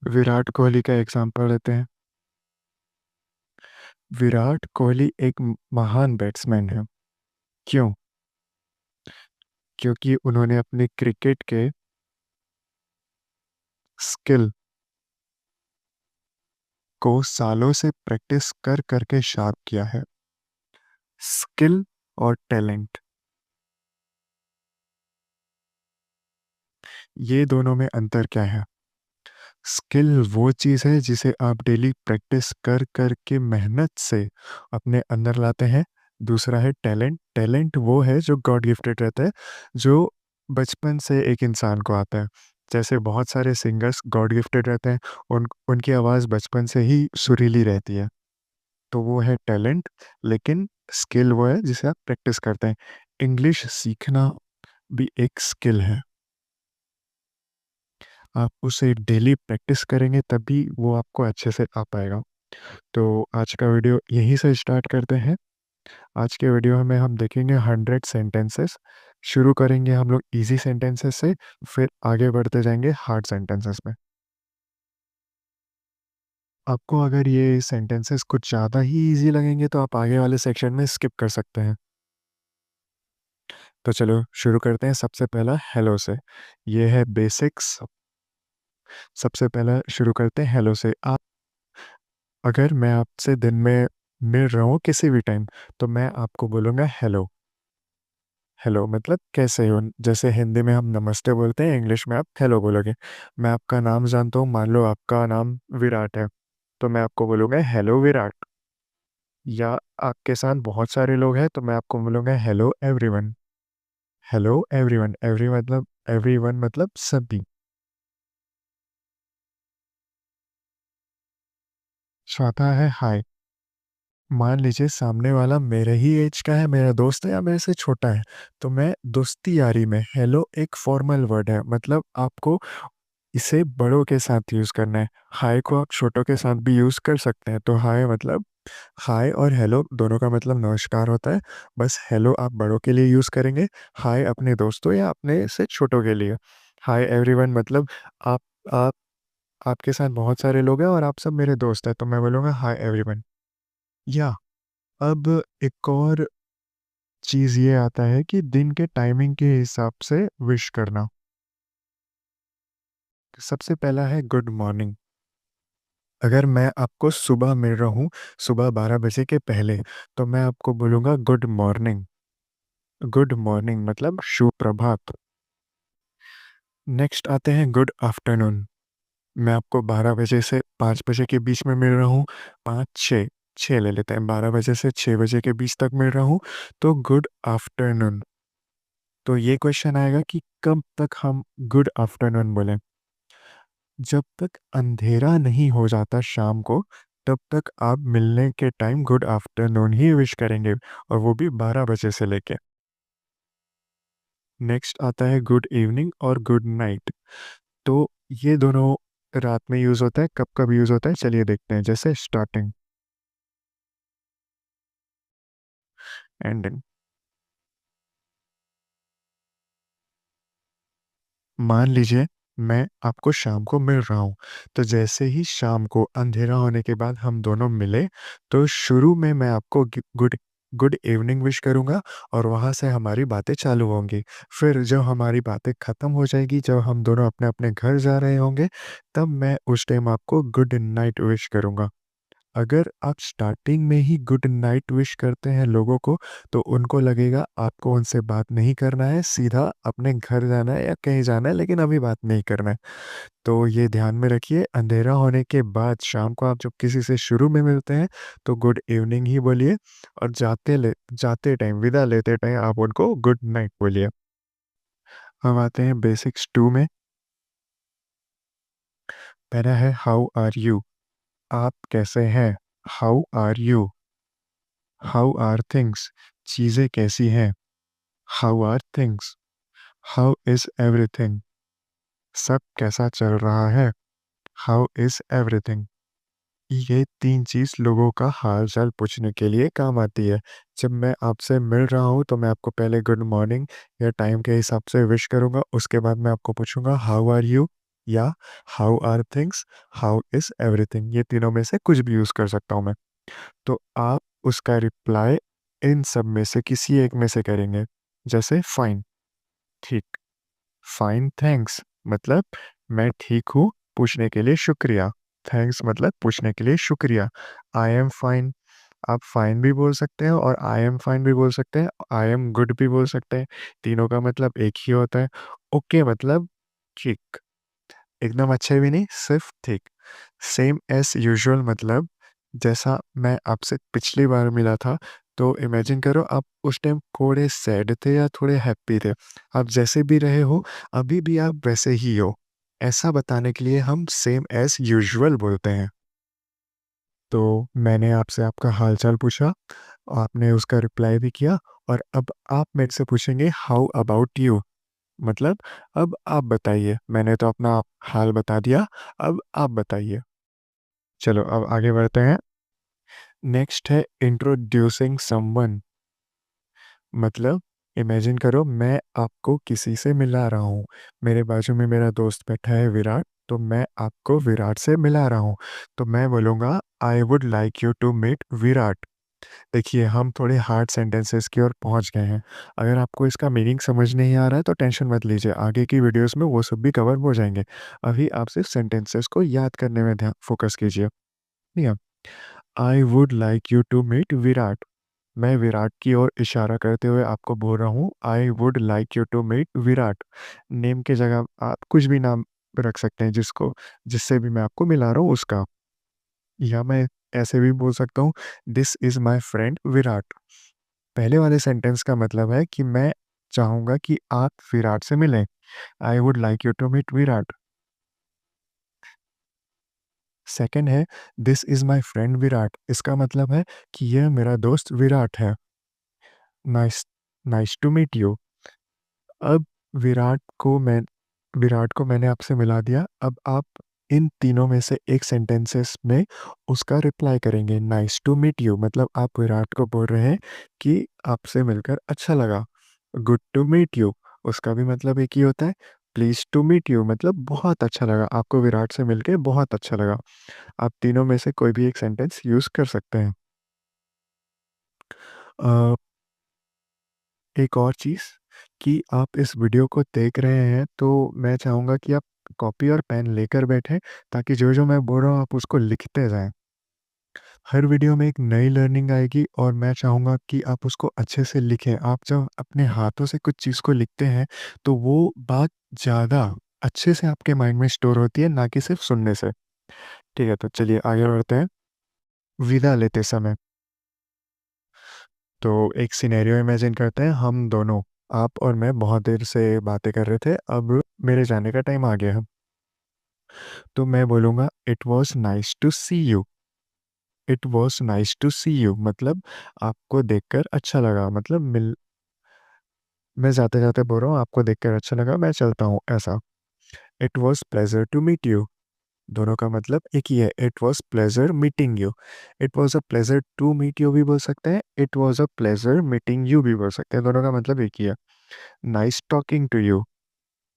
विराट कोहली का एग्जांपल लेते हैं। विराट कोहली एक महान बैट्समैन है। क्यों? क्योंकि उन्होंने अपने क्रिकेट के स्किल को सालों से प्रैक्टिस कर करके शार्प किया है। स्किल और टैलेंट, ये दोनों में अंतर क्या है? स्किल वो चीज़ है जिसे आप डेली प्रैक्टिस कर कर के मेहनत से अपने अंदर लाते हैं। दूसरा है टैलेंट। टैलेंट वो है जो गॉड गिफ्टेड रहता है, जो बचपन से एक इंसान को आता है। जैसे बहुत सारे सिंगर्स गॉड गिफ्टेड रहते हैं, उनकी आवाज़ बचपन से ही सुरीली रहती है, तो वो है टैलेंट। लेकिन स्किल वो है जिसे आप प्रैक्टिस करते हैं। इंग्लिश सीखना भी एक स्किल है। आप उसे डेली प्रैक्टिस करेंगे तभी वो आपको अच्छे से आ पाएगा। तो आज का वीडियो यहीं से स्टार्ट करते हैं। आज के वीडियो में हम देखेंगे 100 सेंटेंसेस। शुरू करेंगे हम लोग इजी सेंटेंसेस से, फिर आगे बढ़ते जाएंगे हार्ड सेंटेंसेस में। आपको अगर ये सेंटेंसेस कुछ ज़्यादा ही इजी लगेंगे तो आप आगे वाले सेक्शन में स्किप कर सकते हैं। तो चलो शुरू करते हैं। सबसे पहला हेलो से। ये है बेसिक्स। सबसे पहला शुरू करते हैं हेलो से। आप, अगर मैं आपसे दिन में मिल रहा हूँ किसी भी टाइम, तो मैं आपको बोलूँगा हेलो। हेलो मतलब कैसे हो? जैसे हिंदी में हम नमस्ते बोलते हैं, इंग्लिश में आप हेलो बोलोगे। मैं आपका नाम जानता हूँ, मान लो आपका नाम विराट है, तो मैं आपको बोलूँगा हेलो विराट। या आपके साथ बहुत सारे लोग हैं, तो मैं आपको बोलूँगा hello everyone. Hello everyone, everyone मतलब सभी। चौथा है हाय। मान लीजिए सामने वाला मेरे ही एज का है, मेरा दोस्त है या मेरे से छोटा है, तो मैं दोस्ती यारी में हेलो एक फॉर्मल वर्ड है, मतलब आपको इसे बड़ों के साथ यूज़ करना है। हाय को आप छोटों के साथ भी यूज़ कर सकते हैं। तो हाय मतलब, हाय और हेलो दोनों का मतलब नमस्कार होता है। बस हेलो आप बड़ों के लिए यूज़ करेंगे, हाय अपने दोस्तों या अपने से छोटों के लिए। हाय एवरीवन मतलब आप आप आपके साथ बहुत सारे लोग हैं और आप सब मेरे दोस्त हैं, तो मैं बोलूँगा हाय एवरीवन। या अब एक और चीज़ ये आता है कि दिन के टाइमिंग के हिसाब से विश करना। सबसे पहला है गुड मॉर्निंग। अगर मैं आपको सुबह मिल रहा हूँ, सुबह 12 बजे के पहले, तो मैं आपको बोलूँगा गुड मॉर्निंग। गुड मॉर्निंग मतलब शुभ प्रभात। नेक्स्ट आते हैं गुड आफ्टरनून। मैं आपको 12 बजे से 5 बजे के बीच में मिल रहा हूँ, 5-6, 6 ले लेते हैं, 12 बजे से 6 बजे के बीच तक मिल रहा हूँ, तो गुड आफ्टरनून। तो ये क्वेश्चन आएगा कि कब तक हम गुड आफ्टरनून बोलें? जब तक अंधेरा नहीं हो जाता शाम को, तब तक आप मिलने के टाइम गुड आफ्टरनून ही विश करेंगे, और वो भी 12 बजे से लेके। नेक्स्ट आता है गुड इवनिंग और गुड नाइट। तो ये दोनों रात में यूज़ होता है। कब-कब यूज़ होता है चलिए देखते हैं। जैसे स्टार्टिंग, एंडिंग। मान लीजिए मैं आपको शाम को मिल रहा हूँ, तो जैसे ही शाम को अंधेरा होने के बाद हम दोनों मिले, तो शुरू में मैं आपको गुड गुड इवनिंग विश करूँगा और वहाँ से हमारी बातें चालू होंगी। फिर जब हमारी बातें ख़त्म हो जाएगी, जब हम दोनों अपने-अपने घर जा रहे होंगे, तब मैं उस टाइम आपको गुड नाइट विश करूँगा। अगर आप स्टार्टिंग में ही गुड नाइट विश करते हैं लोगों को, तो उनको लगेगा आपको उनसे बात नहीं करना है, सीधा अपने घर जाना है या कहीं जाना है, लेकिन अभी बात नहीं करना है। तो ये ध्यान में रखिए, अंधेरा होने के बाद शाम को आप जब किसी से शुरू में मिलते हैं, तो गुड इवनिंग ही बोलिए, और जाते टाइम, विदा लेते टाइम आप उनको गुड नाइट बोलिए। हम आते हैं बेसिक्स 2 में। पहला है हाउ आर यू? आप कैसे हैं? How are you? How are things? चीज़ें कैसी हैं? How are things? How is everything? सब कैसा चल रहा है? How is everything? ये 3 चीज़ लोगों का हाल-चाल पूछने के लिए काम आती है। जब मैं आपसे मिल रहा हूँ, तो मैं आपको पहले गुड मॉर्निंग या टाइम के हिसाब से विश करूँगा, उसके बाद मैं आपको पूछूँगा हाउ आर यू? या how are things, how is everything, ये तीनों में से कुछ भी यूज़ कर सकता हूँ मैं। तो आप उसका रिप्लाई इन सब में से किसी एक में से करेंगे। जैसे फाइन, ठीक, फाइन थैंक्स मतलब मैं ठीक हूँ, पूछने के लिए शुक्रिया। थैंक्स मतलब पूछने के लिए शुक्रिया। आई एम फाइन, आप फाइन भी बोल सकते हैं और आई एम फाइन भी बोल सकते हैं, आई एम गुड भी बोल सकते हैं। तीनों का मतलब एक ही होता है। ओके मतलब ठीक, एकदम अच्छे भी नहीं, सिर्फ ठीक। सेम एज़ यूजुअल मतलब जैसा मैं आपसे पिछली बार मिला था, तो इमेजिन करो आप उस टाइम थोड़े सैड थे या थोड़े हैप्पी थे। आप जैसे भी रहे हो, अभी भी आप वैसे ही हो। ऐसा बताने के लिए हम सेम एज़ यूजुअल बोलते हैं। तो मैंने आपसे आपका हाल-चाल पूछा, आपने उसका रिप्लाई भी किया और अब आप मेरे से पूछेंगे हाउ अबाउट यू? मतलब अब आप बताइए, मैंने तो अपना हाल बता दिया, अब आप बताइए। चलो अब आगे बढ़ते हैं। नेक्स्ट है इंट्रोड्यूसिंग समवन, मतलब इमेजिन करो मैं आपको किसी से मिला रहा हूँ। मेरे बाजू में मेरा दोस्त बैठा है विराट, तो मैं आपको विराट से मिला रहा हूँ। तो मैं बोलूँगा I would like you to meet Virat. देखिए हम थोड़े हार्ड सेंटेंसेस की ओर पहुँच गए हैं। अगर आपको इसका मीनिंग समझ नहीं आ रहा है तो टेंशन मत लीजिए, आगे की वीडियोज़ में वो सब भी कवर हो जाएँगे। अभी आप सिर्फ सेंटेंसेस को याद करने में ध्यान फ़ोकस कीजिए। ठीक है? I would like you to meet Virat. मैं विराट की ओर इशारा करते हुए आपको बोल रहा हूँ I would like you to meet Virat. Name की जगह आप कुछ भी नाम रख सकते हैं जिससे भी मैं आपको मिला रहा हूँ उसका। या मैं ऐसे भी बोल सकता हूँ this is my friend Virat. पहले वाले सेंटेंस का मतलब है कि मैं चाहूँगा कि आप विराट से मिलें। I would like you to meet Virat. Second है this is my friend Virat. इसका मतलब है कि यह मेरा दोस्त विराट है। Nice nice to meet you. अब विराट को मैंने आपसे मिला दिया। अब आप इन तीनों में से एक सेंटेंसेस में उसका रिप्लाई करेंगे नाइस टू मीट यू, मतलब आप विराट को बोल रहे हैं कि आपसे मिलकर अच्छा लगा। गुड टू मीट यू, उसका भी मतलब एक ही होता है। प्लीज़ टू मीट यू मतलब बहुत अच्छा लगा, आपको विराट से मिलके बहुत अच्छा लगा। आप तीनों में से कोई भी एक सेंटेंस यूज़ कर सकते हैं। अ, एक और चीज़ कि आप इस वीडियो को देख रहे हैं तो मैं चाहूँगा कि आप कॉपी और पेन लेकर बैठें, ताकि जो-जो मैं बोल रहा हूँ आप उसको लिखते जाएँ। हर वीडियो में एक नई लर्निंग आएगी और मैं चाहूँगा कि आप उसको अच्छे से लिखें। आप जब अपने हाथों से कुछ चीज़ को लिखते हैं तो वो बात ज़्यादा अच्छे से आपके माइंड में स्टोर होती है, ना कि सिर्फ़ सुनने से। ठीक है, तो चलिए आगे बढ़ते हैं। विदा लेते समय तो एक सिनेरियो इमेजिन करते हैं, हम दोनों, आप और मैं बहुत देर से बातें कर रहे थे, अब मेरे जाने का टाइम आ गया है। तो मैं बोलूँगा it was nice to see you. It was nice to see you मतलब आपको देखकर अच्छा लगा, मतलब मैं जाते-जाते बोल रहा हूँ आपको देखकर अच्छा लगा, मैं चलता हूँ, ऐसा। It was pleasure to meet you, दोनों का मतलब एक ही है, it was pleasure meeting you. It was a pleasure to meet you भी बोल सकते हैं, it was a pleasure meeting you भी बोल सकते हैं, दोनों का मतलब एक ही है। नाइस टॉकिंग टू यू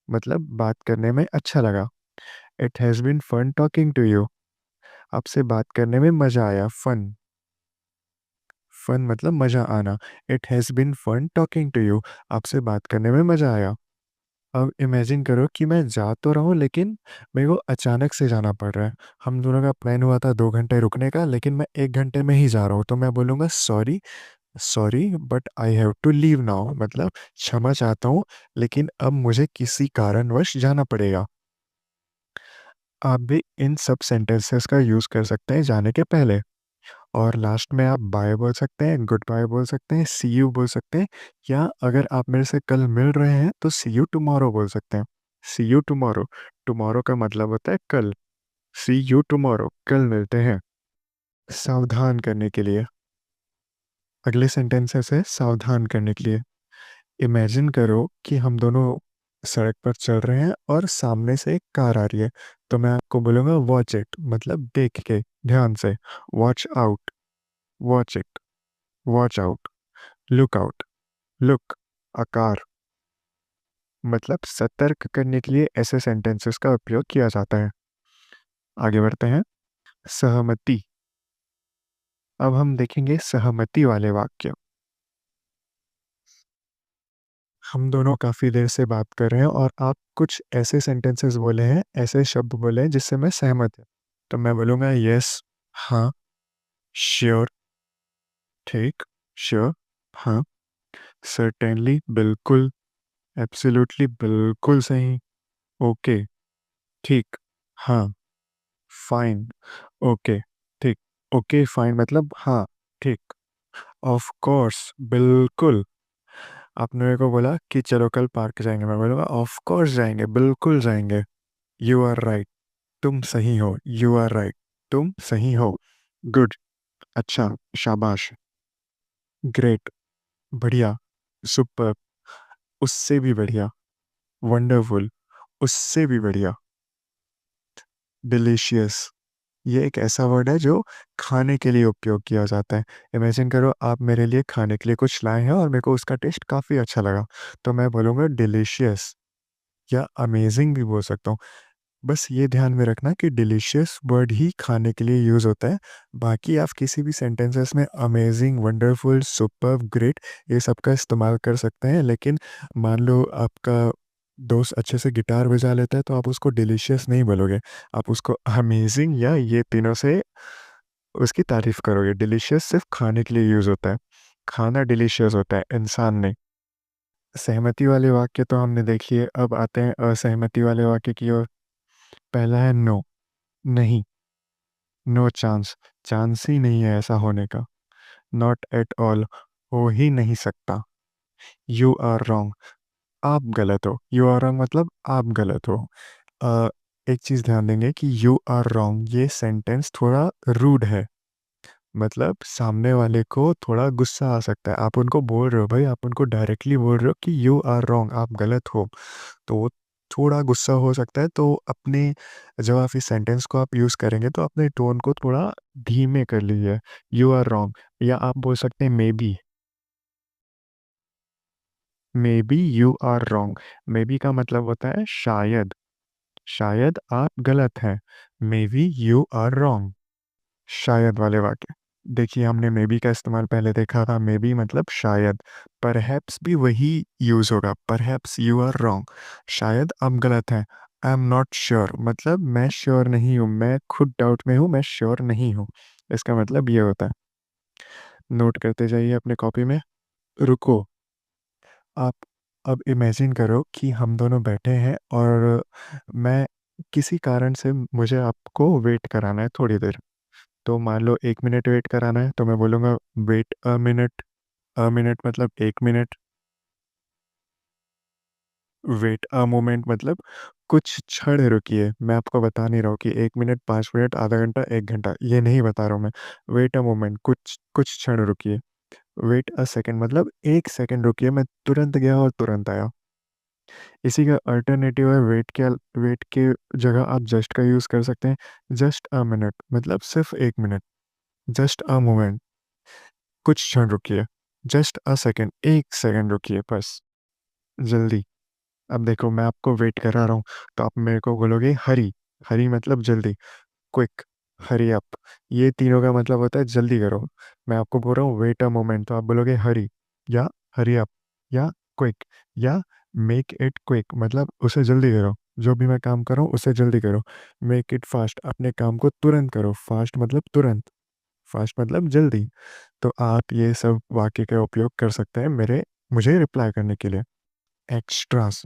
मतलब बात करने में अच्छा लगा। It has been fun talking to you, आपसे बात करने में मज़ा आया, फन। फन मतलब मज़ा आना। It has been fun talking to you, आपसे बात करने में मज़ा आया। अब इमेजिन करो कि मैं जा तो रहा हूँ लेकिन मेरे को अचानक से जाना पड़ रहा है। हम दोनों का प्लान हुआ था 2 घंटे रुकने का, लेकिन मैं 1 घंटे में ही जा रहा हूँ। तो मैं बोलूँगा sorry, sorry but I have to leave now मतलब क्षमा चाहता हूँ, लेकिन अब मुझे किसी कारणवश जाना पड़ेगा। आप भी इन सब सेंटेंसेस का यूज़ कर सकते हैं जाने के पहले। और लास्ट में आप बाय बोल सकते हैं, गुड बाय बोल सकते हैं, सी यू बोल सकते हैं, या अगर आप मेरे से कल मिल रहे हैं तो सी यू टुमारो बोल सकते हैं। सी यू टुमारो, टुमारो का मतलब होता है कल। सी यू टुमारो, कल मिलते हैं। सावधान करने के लिए, अगले सेंटेंसेस है सावधान करने के लिए। इमेजिन करो कि हम दोनों सड़क पर चल रहे हैं और सामने से एक कार आ रही है, तो मैं आपको बोलूँगा वॉच इट मतलब देख के, ध्यान से। Watch out, watch it, watch out, look out, look, a car, मतलब सतर्क करने के लिए ऐसे सेंटेंसेस का उपयोग किया जाता है। आगे बढ़ते हैं। सहमति। अब हम देखेंगे सहमति वाले वाक्य। हम दोनों काफ़ी देर से बात कर रहे हैं और आप कुछ ऐसे सेंटेंसेस बोले हैं, ऐसे शब्द बोले हैं जिससे मैं सहमत हूँ। तो मैं बोलूँगा यस, हाँ, श्योर, ठीक, श्योर, हाँ, सर्टेनली, बिल्कुल, एब्सोल्युटली, बिल्कुल सही, ओके, ठीक, हाँ, फाइन, ओके, ठीक, ओके, फाइन मतलब हाँ, ठीक, ऑफ कोर्स, बिल्कुल। आपने मेरे को बोला कि चलो कल पार्क जाएंगे, मैं बोलूँगा ऑफ कोर्स जाएंगे, बिल्कुल जाएंगे। यू आर राइट, तुम सही हो, यू आर राइट, तुम सही हो। गुड, अच्छा, शाबाश, ग्रेट, बढ़िया, सुपर, उससे भी बढ़िया, वंडरफुल, उससे भी बढ़िया, डिलीशियस। ये एक ऐसा वर्ड है जो खाने के लिए उपयोग किया जाता है। इमेजिन करो आप मेरे लिए खाने के लिए कुछ लाए हैं और मेरे को उसका टेस्ट काफ़ी अच्छा लगा, तो मैं बोलूँगा डिलीशियस या अमेजिंग भी बोल सकता हूँ। बस ये ध्यान में रखना कि डिलीशियस वर्ड ही खाने के लिए यूज़ होता है। बाकी आप किसी भी सेंटेंसेस में अमेजिंग, वंडरफुल, सुपर्ब, ग्रेट ये सब का इस्तेमाल कर सकते हैं। लेकिन मान लो आपका दोस्त अच्छे से गिटार बजा लेता है तो आप उसको डिलीशियस नहीं बोलोगे। आप उसको अमेजिंग या ये तीनों से उसकी तारीफ़ करोगे। डिलीशियस सिर्फ़ खाने के लिए यूज़ होता है। खाना डिलीशियस होता है, इंसान नहीं। सहमति वाले वाक्य तो हमने देख लिए, अब आते हैं असहमति वाले वाक्य की ओर। पहला है नो, नहीं, नो चांस, चांस ही नहीं है ऐसा होने का। नॉट एट ऑल, हो ही नहीं सकता। यू आर रॉन्ग, आप गलत हो। यू आर रॉन्ग मतलब आप गलत हो। अ, एक चीज़ ध्यान देंगे कि यू आर रॉन्ग ये सेंटेंस थोड़ा रूड है। मतलब सामने वाले को थोड़ा गुस्सा आ सकता है। आप उनको बोल रहे हो भाई, आप उनको डायरेक्टली बोल रहे हो कि यू आर रॉन्ग, आप गलत हो। तो वो थोड़ा गुस्सा हो सकता है, तो अपने जब आप इस सेंटेंस को आप यूज़ करेंगे तो अपने टोन को थोड़ा धीमे कर लीजिए। यू आर रॉन्ग या आप बोल सकते हैं maybe you are wrong. Maybe का मतलब होता है शायद, शायद आप गलत हैं। Maybe you are wrong, शायद वाले वाक्य। देखिए हमने मे बी का इस्तेमाल पहले देखा था, मे बी मतलब शायद। परहैप्स भी वही यूज़ होगा, परहैप्स यू आर रॉन्ग, शायद आप गलत हैं। आई एम नॉट श्योर मतलब मैं श्योर नहीं हूँ, मैं खुद डाउट में हूँ, मैं श्योर नहीं हूँ। इसका मतलब ये होता है। नोट करते जाइए अपने कॉपी में। रुको, आप अब इमेजिन करो कि हम दोनों बैठे हैं और मैं किसी कारण से मुझे आपको वेट कराना है थोड़ी देर। तो मान लो 1 मिनट वेट कराना है, तो मैं बोलूँगा वेट अ मिनट मतलब 1 मिनट, वेट अ मोमेंट मतलब कुछ क्षण रुकिए। मैं आपको बता नहीं रहा हूँ कि 1 मिनट, 5 मिनट, आधा घंटा, 1 घंटा, ये नहीं बता रहा हूँ मैं। वेट अ मोमेंट कुछ कुछ क्षण रुकिए। वेट अ सेकंड मतलब 1 सेकंड रुकिए, मैं तुरंत गया और तुरंत आया। इसी का अल्टरनेटिव है वेट के जगह आप जस्ट का यूज़ कर सकते हैं। जस्ट अ मिनट मतलब सिर्फ़ 1 मिनट, जस्ट अ मोमेंट कुछ क्षण रुकिए, जस्ट अ सेकंड 1 सेकंड रुकिए बस, जल्दी। अब देखो मैं आपको वेट करा रहा हूँ, तो आप मेरे को बोलोगे हरी, हरी मतलब जल्दी, क्विक, हरी अप, ये तीनों का मतलब होता है जल्दी करो। मैं आपको बोल रहा हूँ वेट अ मोमेंट, तो आप बोलोगे हरी या हरी अप या क्विक या मेक इट क्विक मतलब उसे जल्दी करो। जो भी मैं काम कर रहा हूँ उसे जल्दी करो। मेक इट फास्ट, अपने काम को तुरंत करो। फास्ट मतलब तुरंत, फास्ट मतलब जल्दी। तो आप ये सब वाक्य का उपयोग कर सकते हैं मुझे रिप्लाई करने के लिए। एक्स्ट्रास,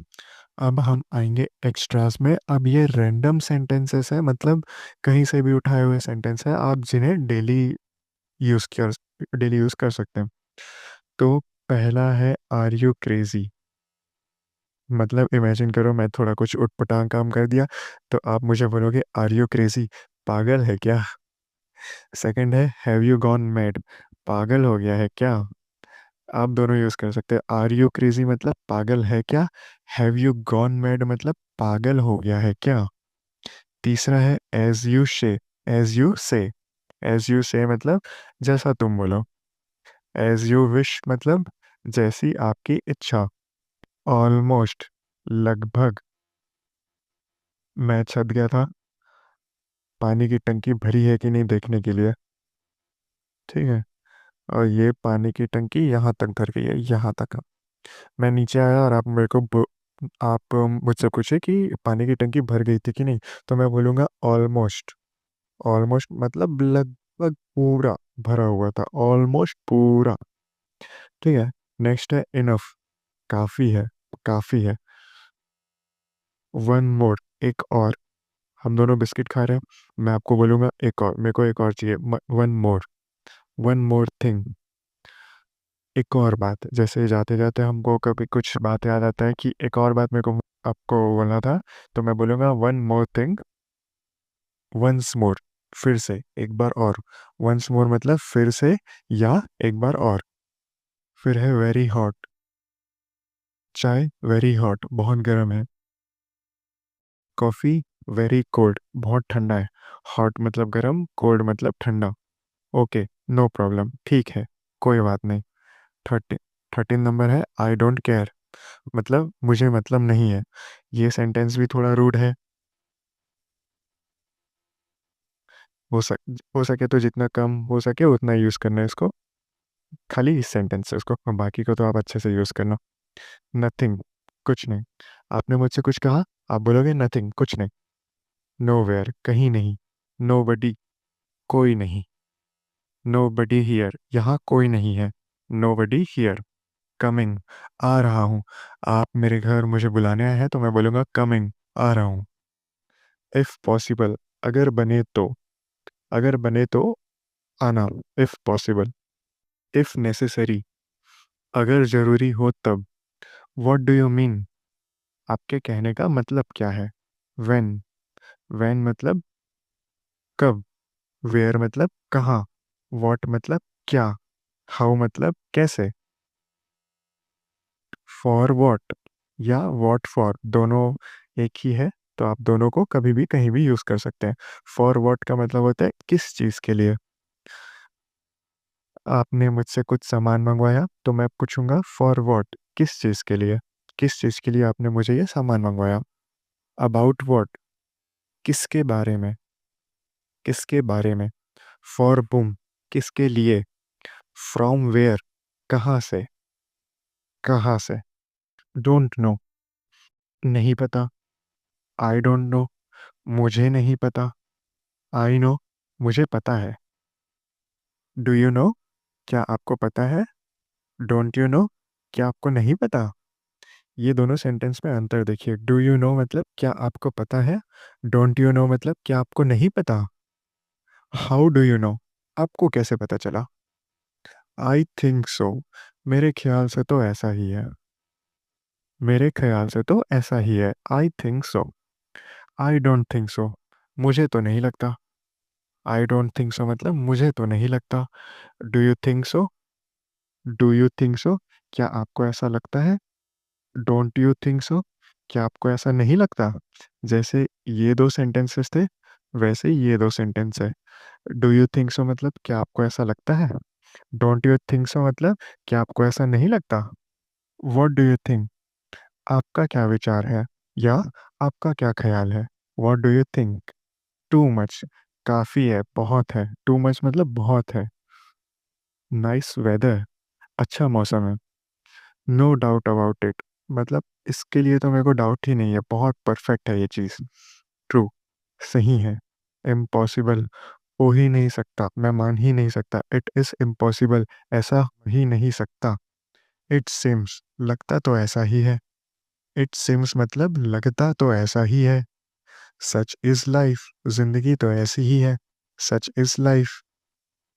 अब हम आएँगे एक्स्ट्रास में। अब ये रैंडम सेंटेंसेस हैं, मतलब कहीं से भी उठाए हुए सेंटेंस हैं, आप जिन्हें डेली यूज़ कर सकते हैं। तो पहला है आर यू क्रेज़ी, मतलब इमेजिन करो मैं थोड़ा कुछ ऊट-पटांग काम कर दिया, तो आप मुझे बोलोगे आर यू क्रेज़ी, पागल है क्या? सेकंड है हैव यू गॉन मैड, पागल हो गया है क्या? आप दोनों यूज़ कर सकते हैं। आर यू क्रेज़ी मतलब पागल है क्या? हैव यू गॉन मैड मतलब पागल हो गया है क्या? तीसरा है एज़ यू से मतलब जैसा तुम बोलो। एज़ यू विश मतलब जैसी आपकी इच्छा। ऑलमोस्ट लगभग। मैं छत गया था पानी की टंकी भरी है कि नहीं देखने के लिए। ठीक है। और ये पानी की टंकी यहाँ तक भर गई है, यहाँ तक। मैं नीचे आया और आप मेरे को आप मुझसे पूछे कि पानी की टंकी भर गई थी कि नहीं, तो मैं बोलूँगा ऑलमोस्ट। ऑलमोस्ट मतलब लगभग पूरा भरा हुआ था, ऑलमोस्ट पूरा। ठीक है। नेक्स्ट है इनफ, काफ़ी है, काफ़ी है। वन मोर, एक और। हम दोनों बिस्किट खा रहे हैं, मैं आपको बोलूँगा एक और, मेरे को एक और चाहिए। One more, one more thing. एक और बात, जैसे जाते जाते हमको कभी कुछ बात याद आता है कि एक और बात मेरे को आपको बोलना था, तो मैं बोलूँगा one more thing, once more, फिर से, एक बार और। वंस मोर मतलब फिर से या एक बार और। फिर है वेरी हॉट, चाय वेरी हॉट, बहुत गर्म है। कॉफ़ी वेरी कोल्ड, बहुत ठंडा है। हॉट मतलब गर्म, कोल्ड मतलब ठंडा। ओके, नो प्रॉब्लम, ठीक है, कोई बात नहीं। 13 नंबर है आई डोंट केयर, मतलब मुझे मतलब नहीं है। ये सेंटेंस भी थोड़ा रूड है। हो सक हो सके तो जितना कम हो सके उतना यूज़ करना है इसको, खाली इस सेंटेंस से उसको, और बाकी को तो आप अच्छे से यूज़ करना। नथिंग, कुछ नहीं। आपने मुझसे कुछ कहा, आप बोलोगे नथिंग, कुछ नहीं। नोवेयर, कहीं नहीं। नोबडी, कोई नहीं। नोबडी हियर, यहाँ कोई नहीं है। Nobody here. कमिंग, आ रहा हूँ। आप मेरे घर मुझे बुलाने आए हैं तो मैं बोलूँगा कमिंग, आ रहा हूँ। इफ़ पॉसिबल, अगर बने तो, अगर बने तो आना। If possible. इफ़ नेसेसरी, अगर ज़रूरी हो तब। व्हाट डू यू मीन, आपके कहने का मतलब क्या है। व्हेन, व्हेन मतलब कब। वेयर मतलब कहाँ। व्हाट मतलब क्या। हाउ मतलब कैसे। फॉर व्हाट या व्हाट फॉर दोनों एक ही है, तो आप दोनों को कभी भी कहीं भी यूज़ कर सकते हैं। फॉर व्हाट का मतलब होता है किस चीज़ के लिए। आपने मुझसे कुछ सामान मंगवाया तो मैं पूछूंगा फॉर व्हाट, किस चीज़ के लिए। किस चीज़ के लिए आपने मुझे ये सामान मंगवाया। अबाउट व्हाट, किसके बारे में, किसके बारे में। फॉर बुम, किसके लिए। फ्रॉम वेयर, कहाँ से, कहाँ से। डोंट नो, नहीं पता। आई डोंट नो, मुझे नहीं पता। आई नो, मुझे पता है। डू यू नो, क्या आपको पता है। डोंट यू नो, क्या आपको नहीं पता। ये दोनों सेंटेंस में अंतर देखिए। डू यू नो मतलब क्या आपको पता है। डोंट यू नो मतलब क्या आपको नहीं पता। हाउ डू यू नो, आपको कैसे पता चला। आई थिंक सो, मेरे ख्याल से तो ऐसा ही है। मेरे ख्याल से तो ऐसा ही है। I think so. I don't think so, मुझे तो नहीं लगता। आई डोंट थिंक सो मतलब मुझे तो नहीं लगता। Do you think so, do you think so, क्या आपको ऐसा लगता है। डोंट यू थिंक सो, क्या आपको ऐसा नहीं लगता। जैसे ये दो सेंटेंसेस थे, वैसे ही ये दो सेंटेंस है। डू यू थिंक सो मतलब क्या आपको ऐसा लगता है। डोंट यू थिंक सो मतलब क्या आपको ऐसा नहीं लगता। वॉट डू यू थिंक, आपका क्या विचार है, या आपका क्या ख्याल है। What do you think. Too much, काफ़ी है, बहुत है। टू मच मतलब बहुत है। नाइस वेदर, अच्छा मौसम है। नो डाउट अबाउट इट, मतलब इसके लिए तो मेरे को डाउट ही नहीं है, बहुत परफेक्ट है ये चीज़। ट्रू, सही है। इम्पॉसिबल, हो ही नहीं सकता, मैं मान ही नहीं सकता। इट इज़ इम्पॉसिबल, ऐसा हो ही नहीं सकता। इट सिम्स, लगता तो ऐसा ही है। इट सिम्स मतलब लगता तो ऐसा ही है। सच इज़ लाइफ, जिंदगी तो ऐसी ही है। Such is life.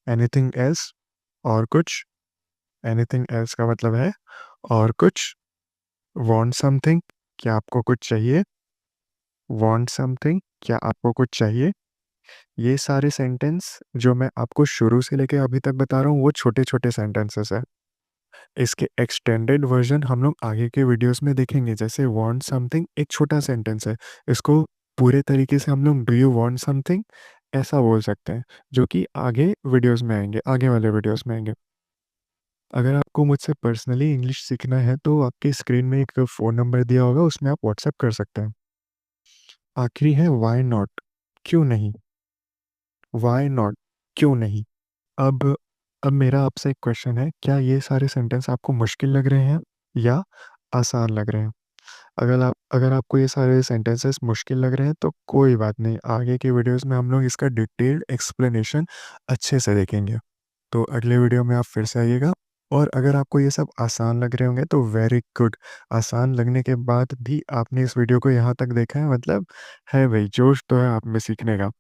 Anything else, और कुछ। एनीथिंग एल्स का मतलब है और कुछ। वांट समथिंग, क्या आपको कुछ चाहिए। वांट समथिंग, क्या आपको कुछ चाहिए। ये सारे सेंटेंस जो मैं आपको शुरू से लेके अभी तक बता रहा हूँ वो छोटे छोटे सेंटेंसेस है। इसके एक्सटेंडेड वर्जन हम लोग आगे के वीडियोस में देखेंगे। जैसे वांट समथिंग एक छोटा सेंटेंस है, इसको पूरे तरीके से हम लोग डू यू वांट समथिंग ऐसा बोल सकते हैं, जो कि आगे वीडियोस में आएंगे, आगे वाले वीडियोस में आएंगे। अगर आपको मुझसे पर्सनली इंग्लिश सीखना है तो आपकी स्क्रीन में एक फ़ोन नंबर दिया होगा, उसमें आप व्हाट्सएप कर सकते हैं। आखिरी है व्हाई नॉट? क्यों नहीं? Why not? क्यों नहीं? अब अब मेरा आपसे एक क्वेश्चन है, क्या ये सारे सेंटेंस आपको मुश्किल लग रहे हैं या आसान लग रहे हैं? अगर आपको ये सारे सेंटेंसेस मुश्किल लग रहे हैं तो कोई बात नहीं, आगे की वीडियोज़ में हम लोग इसका डिटेल्ड एक्सप्लेनेशन अच्छे से देखेंगे। तो अगले वीडियो में आप फिर से आइएगा, और अगर आपको ये सब आसान लग रहे होंगे तो वेरी गुड। आसान लगने के बाद भी आपने इस वीडियो को यहाँ तक देखा है, मतलब है भई जोश तो है आप में सीखने का।